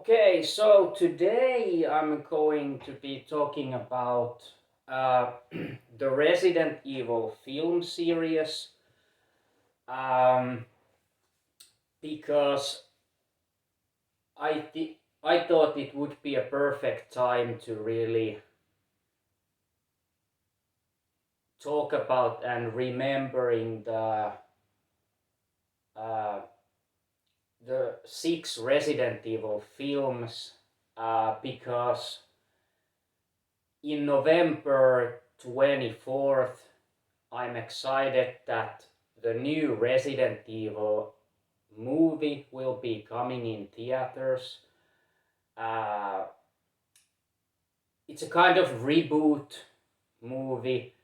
Okay, so today I'm going to be talking about uh, the Resident Evil film series um, because I thought it would be a perfect time to really talk about and remembering uh, the 6 Resident Evil films because in November 24th, I'm excited that the new Resident Evil movie will be coming in theaters. Uh, it's a kind of reboot movie,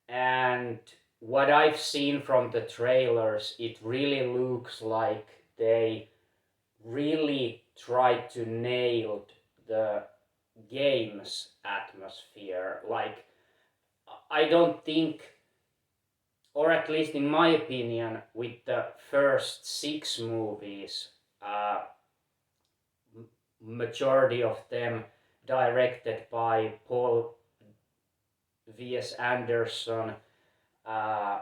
and what I've seen from the trailers, it really looks like they really tried to nail the game's atmosphere. Like, I don't think, or at least in my opinion, with the first 6 movies, majority of them directed by Paul V.S. Anderson, uh,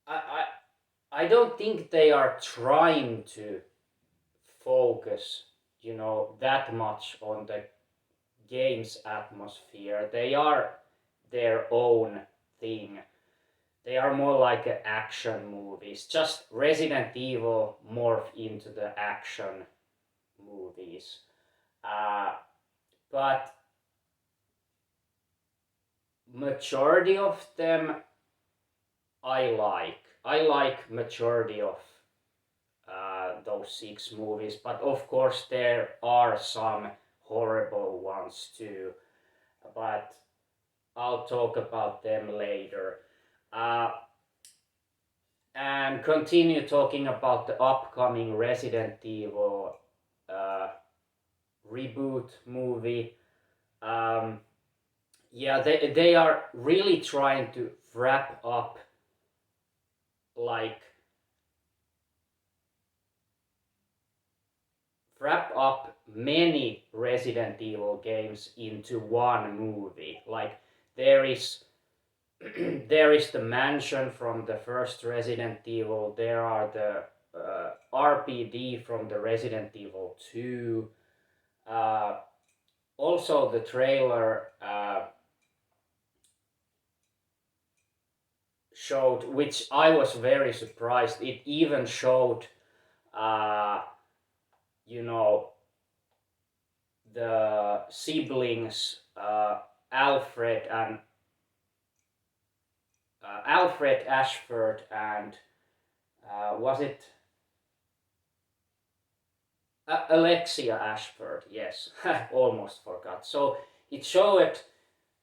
I, I, I don't think they are trying to focus, that much on the game's atmosphere. They are their own thing. They are more like action movies. Just Resident Evil morph into the action movies. Uh, but majority of them I like. I like majority of those 6 movies, but of course there are some horrible ones too. But I'll talk about them later. Uh, and continue talking about the upcoming Resident Evil uh, reboot movie. Um, yeah, they are really trying to wrap up like many Resident Evil games into one movie. Like there is there is the mansion from the first Resident Evil. There are the RPD from the Resident Evil 2. Uh, Also, the trailer showed, which I was very surprised. It even showed, uh, you know, the siblings Alfred and Alfred Ashford and was it Alexia Ashford? Yes, almost forgot. So it showed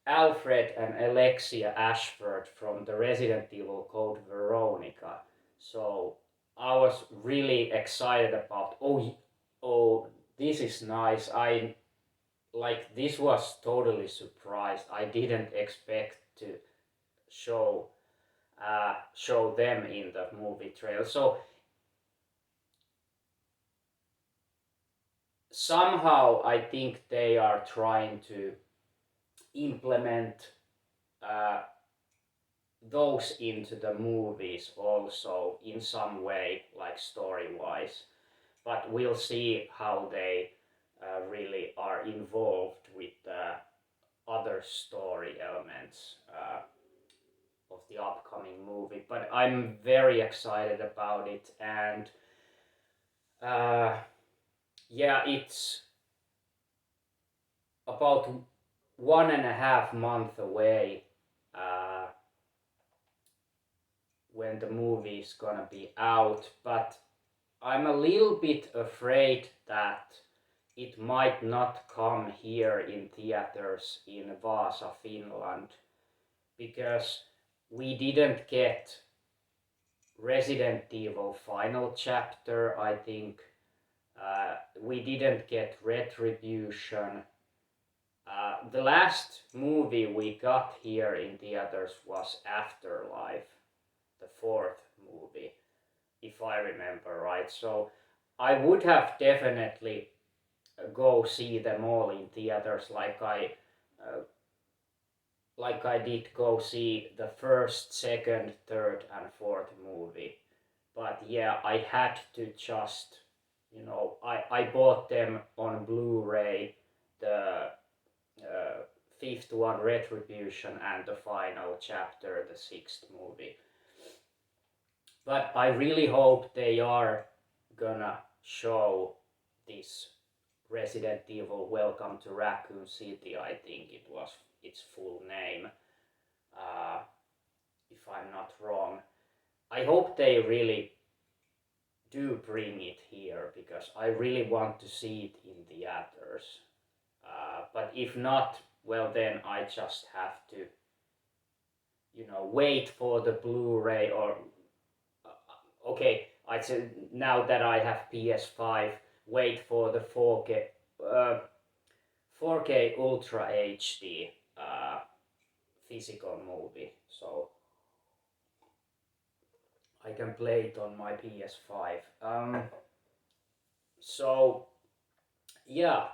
Alfred and Alexia Ashford from the Resident Evil Code Veronica. So I was really excited about. Oh, this is nice. This was totally surprised. I didn't expect to show show them in the movie trailer. So somehow I think they are trying to implement uh, those into the movies also in some way, like story-wise. But we'll see how they really are involved with other story elements of the upcoming movie. But I'm very excited about it, and uh, yeah, it's about 1.5 months away when the movie is gonna be out, but I'm a little bit afraid that it might not come here in theaters in Vaasa, Finland, because we didn't get Resident Evil Final Chapter, I think. We didn't get Retribution. The last movie we got here in theaters was Afterlife, the fourth movie, if I remember right. So I would have definitely go see them all in theaters like I did go see the first, second, third, and fourth movie. But yeah, I had to just, I bought them on Blu-ray, the fifth one, Retribution, and the final chapter, the sixth movie. But I really hope they are gonna show this Resident Evil Welcome to Raccoon City. I think it was its full name, uh, if I'm not wrong. I hope they really do bring it here because I really want to see it in theaters. But if not, well, then I just have to, wait for the Blu-ray or okay. I said now that I have PS5, wait for the 4K, 4K Ultra HD physical movie, so I can play it on my PS5. So yeah,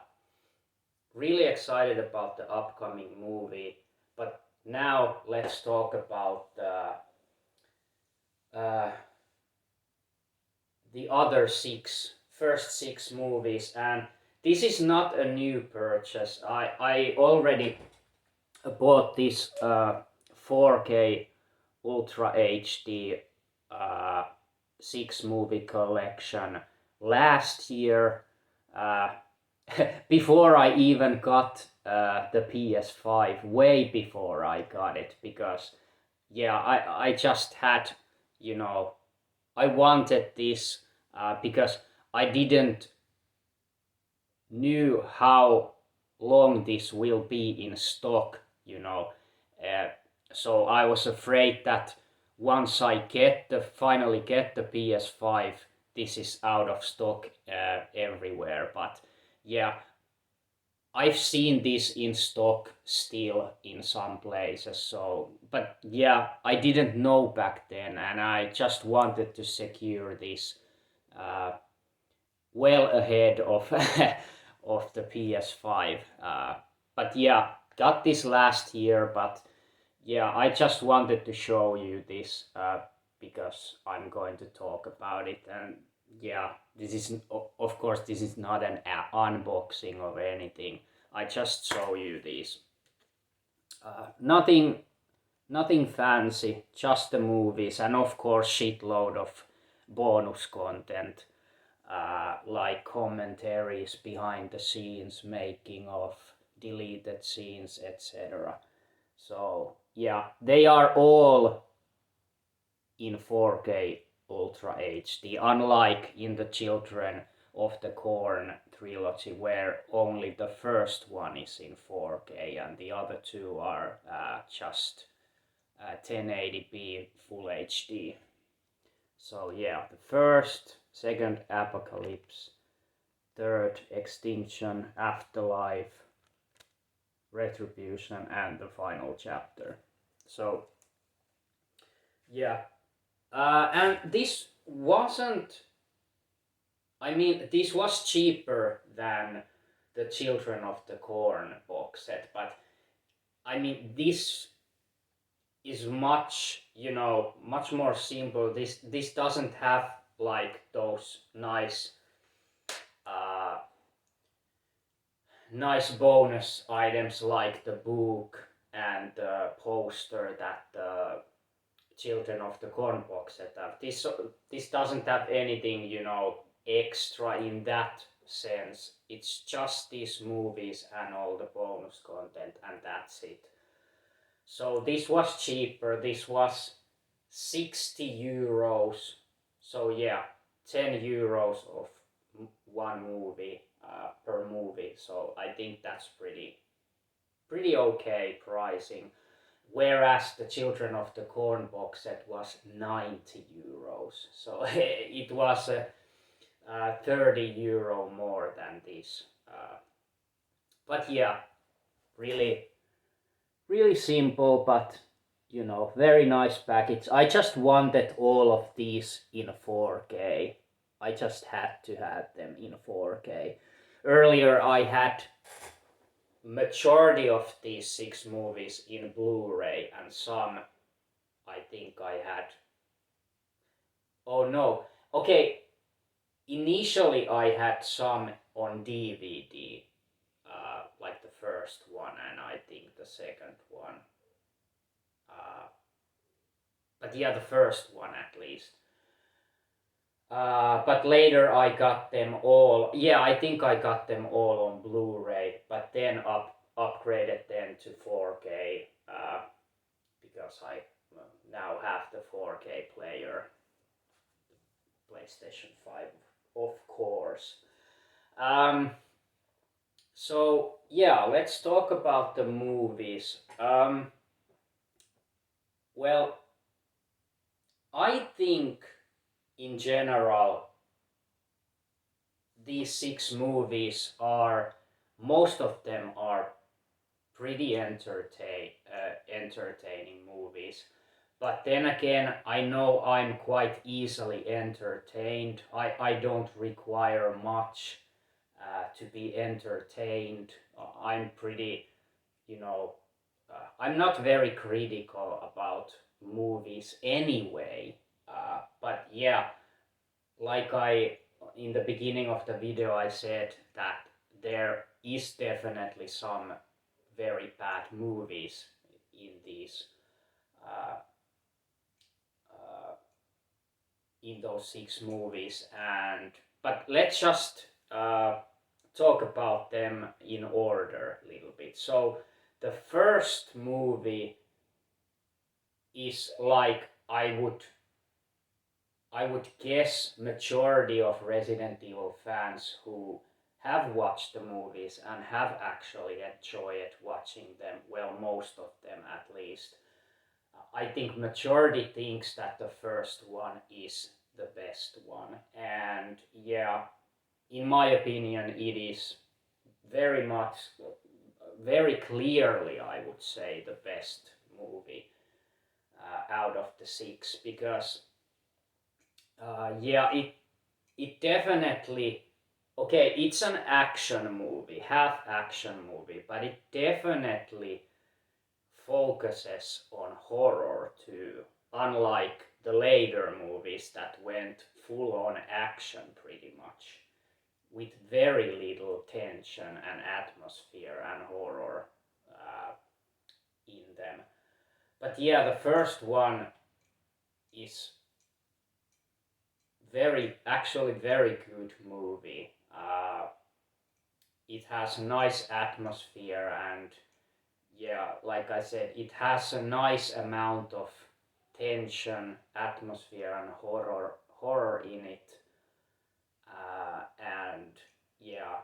really excited about the upcoming movie. But now let's talk about the other first six movies. And this is not a new purchase. I already bought this 4K Ultra HD uh, six movie collection last year, uh, before I even got the PS5, way before I got it, because yeah, I just had, I wanted this because I didn't knew how long this will be in stock, Uh, so I was afraid that once I finally get the PS5, this is out of stock everywhere. But yeah, I've seen this in stock still in some places. So, but yeah, I didn't know back then, and I just wanted to secure this uh, well ahead of of the PS5. But yeah, got this last year. But yeah, I just wanted to show you this because I'm going to talk about it. And yeah, this is of course this is not an unboxing or anything. I just show you these. Nothing fancy, just the movies, and of course shitload of bonus content. Like commentaries, behind the scenes, making of, deleted scenes, etc. So yeah, they are all in 4K Ultra HD, unlike in the Children of the Corn trilogy, where only the first one is in 4K and the other two are just 1080p Full HD. So yeah, the first, second Apocalypse, third Extinction, Afterlife, Retribution, and the final chapter. So yeah, and this wasn't. I mean, this was cheaper than the Children of the Corn box set, but I mean, this is much more simple. This doesn't have like those uh, nice bonus items like the book and the poster that the Children of the Corn box set have. This doesn't have anything extra in that sense. It's just these movies and all the bonus content, and that's it. So this was cheaper. This was 60 euros. So yeah, 10 euros of one movie per movie. So I think that's pretty okay pricing. Whereas the Children of the Corn box set was 90 euros. So it was 30 euro more than this. But yeah, really really simple, but very nice package. I just wanted all of these in 4K. I just had to have them in 4K. Earlier, I had majority of these 6 movies in Blu-ray, and some I think I had. Oh no, okay. Initially, I had some on DVD, like the first one, and I think the second one. Uh, but yeah, the first one at least. But later I got them all. Yeah, I think I got them all on Blu-ray, but then upgraded them to 4K because I now have the 4K player, PlayStation 5, of course. Um, so yeah, let's talk about the movies. Well, I think in general these 6 movies are, most of them are pretty entertaining movies. But then again, I know I'm quite easily entertained. I don't require much to be entertained. I'm pretty, you know, I'm not very critical about movies anyway. But yeah, like I in the beginning of the video I said that there is definitely some very bad movies in these uh, uh, in those 6 movies, and but let's just talk about them in order a little bit. So the first movie is like I would guess majority of Resident Evil fans who have watched the movies and have actually enjoyed watching them, well, most of them at least. I think majority thinks that the first one is the best one, and yeah, in my opinion, it is very much, very clearly, I would say, the best movie out of the 6 because yeah, it definitely, okay, it's an action movie, half action movie, but it definitely focuses on horror too, unlike the later movies that went full on action pretty much, with very little tension and atmosphere and horror in them. But yeah, the first one is actually very good movie. It has a nice atmosphere, and yeah, like I said, it has a nice amount of tension, atmosphere, and horror in it. And yeah,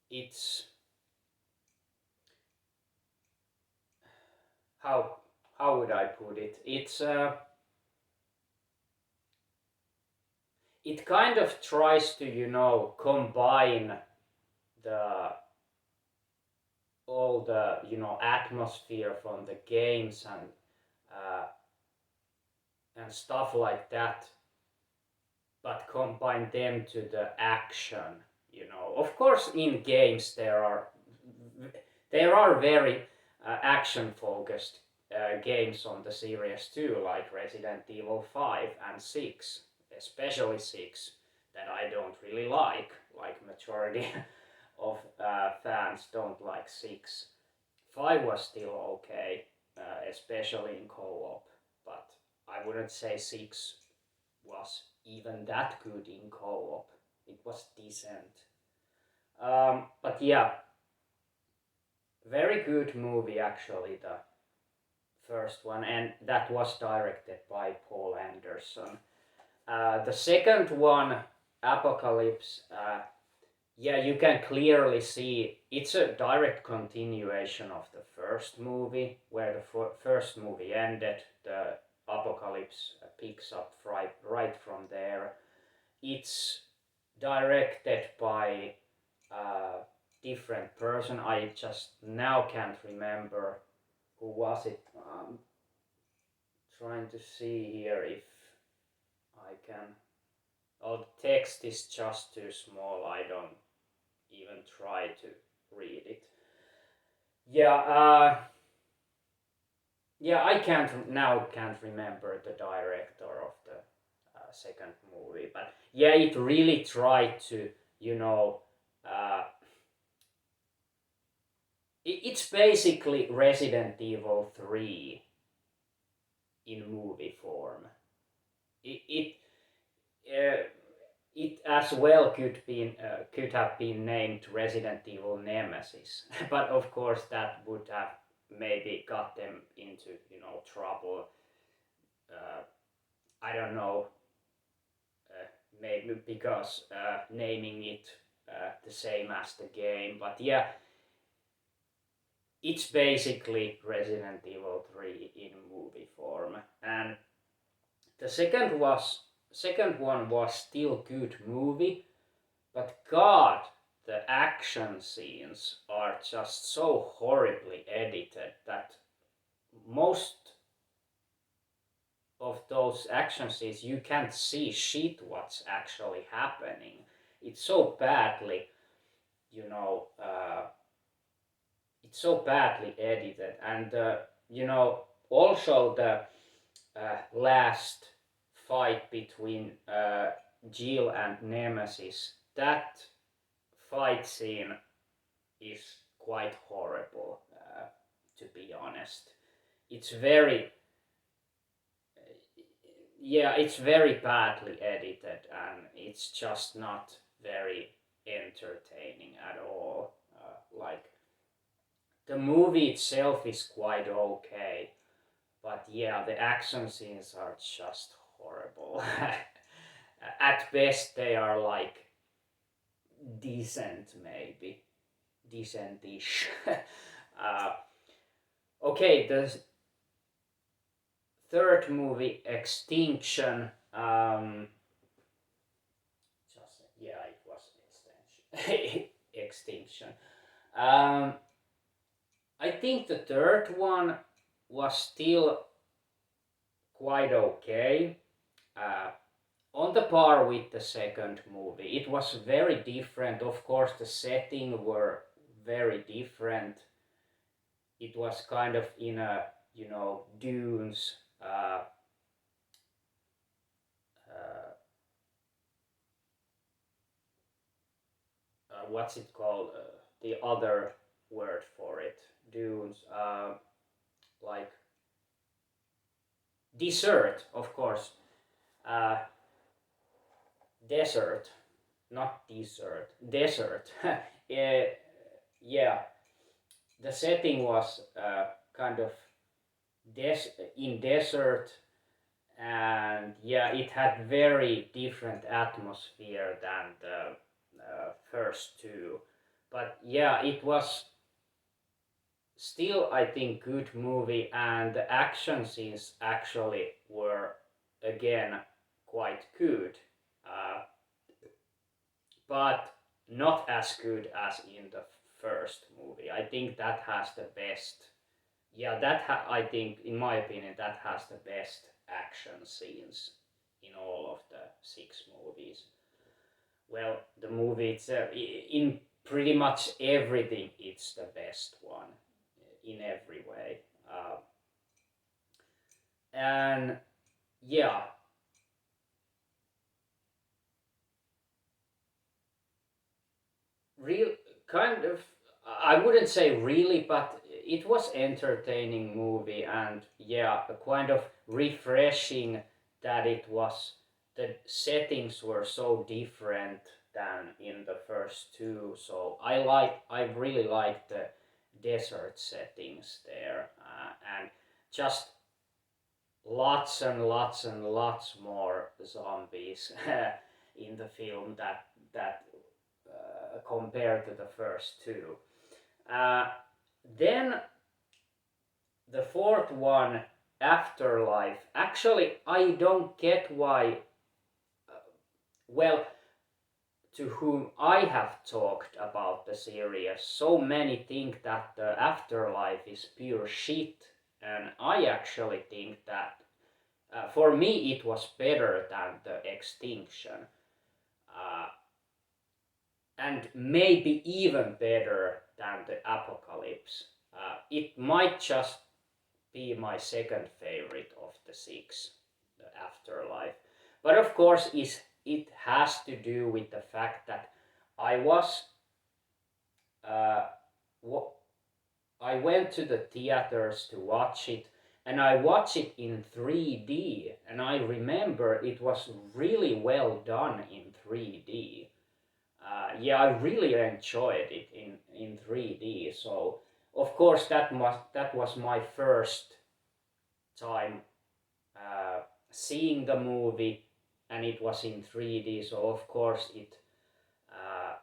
it's how how would I put it? It kind of tries to, combine the all the, atmosphere from the games and stuff like that, but combine them to the action. Of course, in games there are very action focused games on the series too, like Resident Evil 5 and 6, especially 6, that I don't really like. Like majority of fans don't like 6. 5 was still okay, especially in co-op, but I wouldn't say 6 was even that good in co-op. It was decent. But yeah, very good movie actually, the first one, and that was directed by Paul Anderson. The second one, Apocalypse, yeah, you can clearly see it's a direct continuation of the first movie, where the first movie ended. The Apocalypse picks up right from there. It's directed by a different person. I just now can't remember who was it. trying to see here if I can. Oh, the text is just too small. I don't even try to read it. Yeah, yeah. I can't remember the director of the second movie, but yeah, it really tried to, you know, uh, it's basically Resident Evil 3 in movie form. It uh, it as well could have been named Resident Evil Nemesis, but of course that would have maybe got them into, trouble. Uh, I don't know, maybe because naming it the same as the game, but yeah, it's basically Resident Evil 3 in movie form, and the second one was still good movie, but God, the action scenes are just so horribly edited that most of those action scenes you can't see shit what's actually happening. It's so badly, you know, it's so badly edited, and also the last fight between Jill and Nemesis. That fight scene is quite horrible, to be honest. It's very, yeah, it's very badly edited, and it's just not very entertaining at all. Like, the movie itself is quite okay, but yeah, the action scenes are just horrible. At best, they are like decent, maybe decentish. uh, okay, the third movie, Extinction. Just yeah, it was Extinction. Extinction. Um, I think the third one was still quite okay. Uh, on the par with the second movie. It was very different. Of course, the setting were very different. It was kind of in a, dunes. Uh, what's it called? The other word for it, dunes. Like desert, of course. Uh, Desert, not desert. Desert. Yeah, the setting was kind of in desert, and yeah, it had very different atmosphere than the first two, but yeah, it was still, I think, good movie, and the action scenes actually were again quite good, uh, but not as good as in the first movie. I think that has the best. Yeah, I think, in my opinion, that has the best action scenes in all of the six movies. Well, the movie itself, in pretty much everything, it's the best one in every way. And yeah, real kind of, I wouldn't say really, but it was entertaining movie, and yeah, kind of refreshing that it was, the settings were so different than in the first two. So I really liked the desert settings there, and just lots and lots and lots more zombies in the film that compared to the first two. Uh, then the fourth one, Afterlife. Actually, I don't get why. Well, to whom I have talked about the series, so many think that the Afterlife is pure shit, and I actually think that For me, it was better than the Extinction, uh, and maybe even better than the Apocalypse. It might just be my second favorite of the six, the Afterlife. But of course, it has to do with the fact that I was uh, I went to the theaters to watch it, and I watched it in 3D, and I remember it was really well done in 3D. Yeah, I really enjoyed it in 3D. So of course that was my first time uh, seeing the movie, and it was in 3D. So of course uh,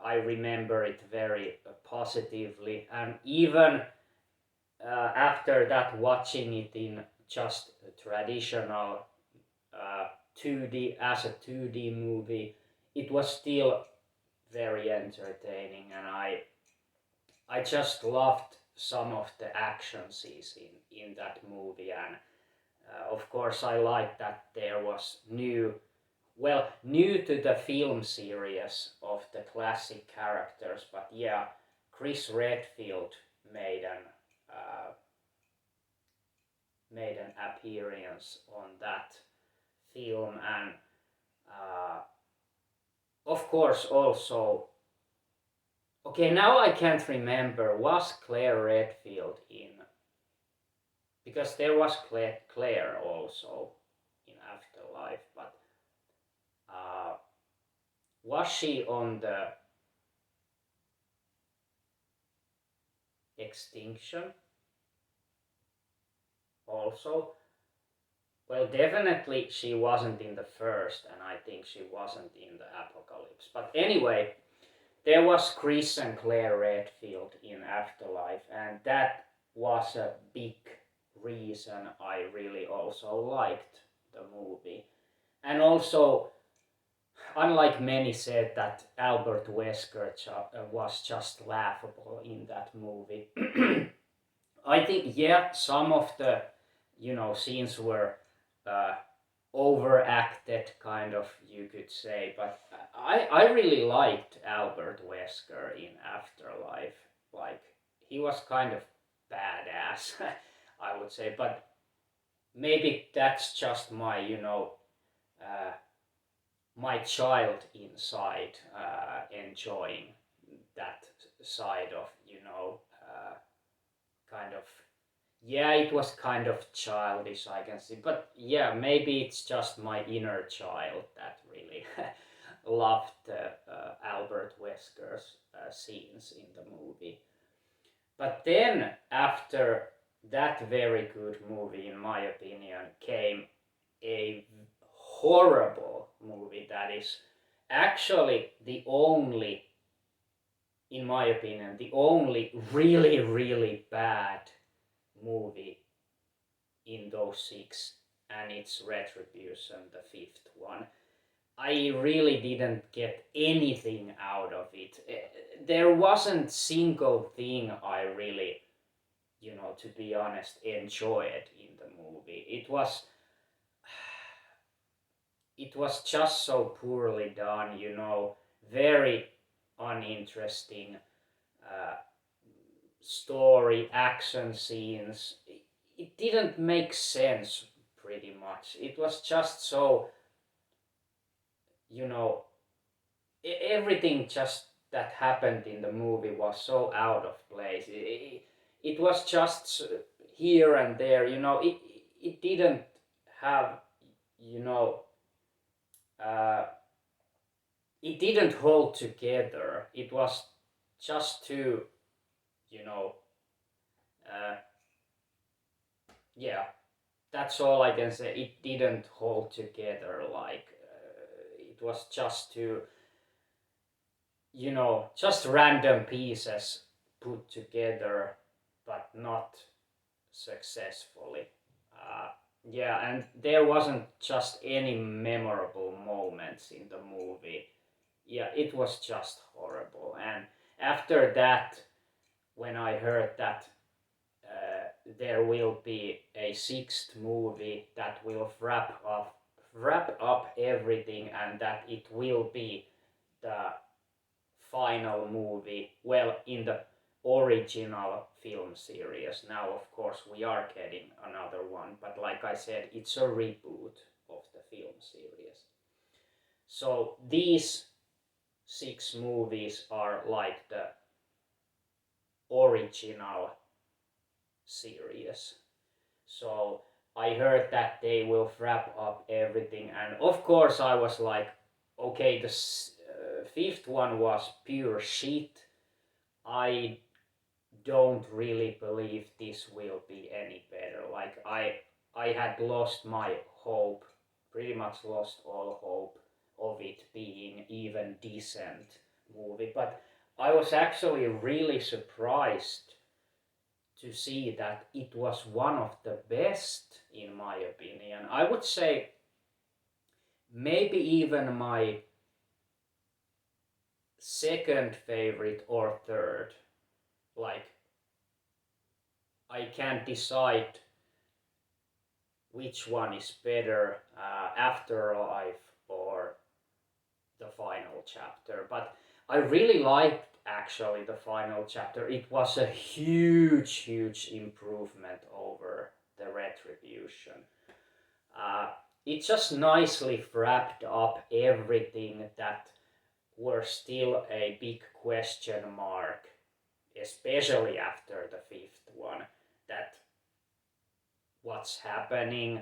I remember it very positively, and even after that, watching it in just traditional 2D as a 2D movie, it was still very entertaining, and I just loved some of the action scenes in that movie, and of course I liked that there was new to the film series of the classic characters, but yeah, Chris Redfield made an uh, made an appearance on that film, and uh, of course also, okay, now I can't remember, was Claire Redfield in, because there was Claire also in Afterlife, but uh, was she on the Extinction also? Well, definitely she wasn't in the first, and I think she wasn't in the Apocalypse. But anyway, there was Chris and Claire Redfield in Afterlife, and that was a big reason I really also liked the movie. And also, unlike many said that Albert Wesker was just laughable in that movie, I think, yeah, some of the scenes were uh, overacted, kind of, you could say, but I really liked Albert Wesker in Afterlife. Like, he was kind of badass, I would say, but maybe that's just my uh, my child inside enjoying that side of kind of, yeah, it was kind of childish, I can see, but yeah, maybe it's just my inner child that really loved Albert Wesker's scenes in the movie. But then, after that very good movie, in my opinion, came a horrible movie that is actually the only, in my opinion, the only really, really bad movie in those six, and it's Retribution, the fifth one. I really didn't get anything out of it. There wasn't single thing I really, to be honest, enjoyed in the movie. It was just so poorly done, very uninteresting uh, story, action scenes. It didn't make sense pretty much. It was just so, you know, everything just that happened in the movie was so out of place. It was just here and there, it didn't have, you know, uh, it didn't hold together. It was just too, you know, uh, yeah, that's all I can say. It didn't hold together. Like it was just too, just random pieces put together, but not successfully. Uh, yeah, and there wasn't just any memorable moments in the movie. Yeah, it was just horrible. And after that, when I heard that there will be a a sixth movie that will wrap up everything, and that it will be the final movie, well, in the original film series. Now, of course, we are getting another one, but like I said, it's a reboot of the film series. So these 6 movies are like the original series. So I heard that they will wrap up everything, and of course I was like, okay, the fifth one was pure shit. I don't really believe this will be any better. Like I had lost my hope, pretty much lost all hope of it being even decent movie. But I was actually really surprised to see that it was one of the best, in my opinion. I would say maybe even my second favorite or third. Like, I can't decide which one is better, Afterlife or the final chapter. But I really liked actually the final chapter. It was a huge improvement over the Retribution. Uh, it just nicely wrapped up everything that were still a big question mark, especially after the fifth one. That what's happening,